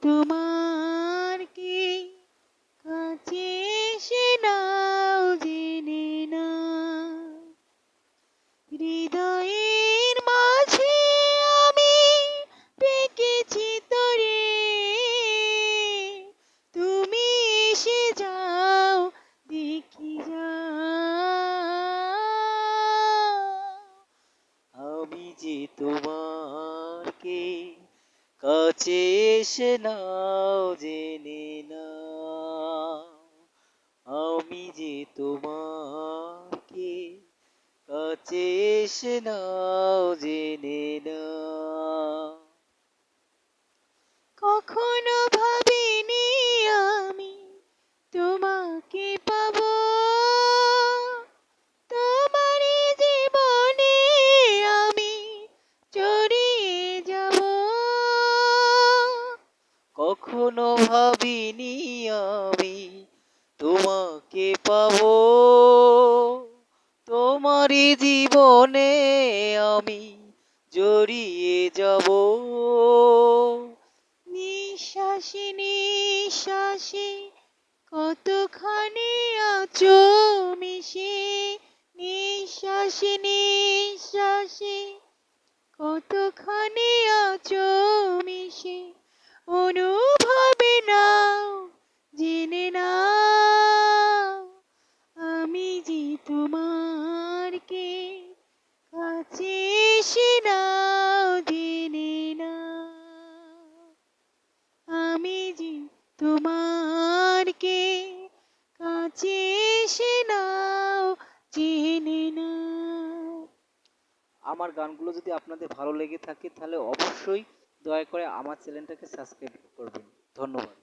তোমার কি কাছে এসে নাও জেনে না হৃদয়ের মাঝে আমি রেখেছি তোরে তুমি এসে যাও দেখি যাও আমি যে তোমারকে কাছে এসে নাও জেনে না আমি যে তোমারকে কাছে এসে নাও জেনে না কখনো ভাবিনি আমি তোমাকে পাবো তোমার জীবনে আমি জড়িয়ে যাব কখনো ভাবিনি আমি তোমাকে পাবো তোমারই জীবনে আমি জড়িয়ে যাব নিঃশ্বাসে নিঃশ্বাসে কতখানি আছো মিশে নিঃশ্বাসে নিঃশ্বাসে কতখানি আছো মিশে অনুভবে নাও জেনে নাও আমি যে তোমারকে কাছে এসে নাও জেনে না আমি যে তোমারকে কাছে এসে নাও জেনে না। আমার গানগুলো যদি আপনাদের ভালো লেগে থাকে তাহলে অবশ্যই দয়া করে আমার চ্যানেলটাকে সাবস্ক্রাইব করবেন। ধন্যবাদ।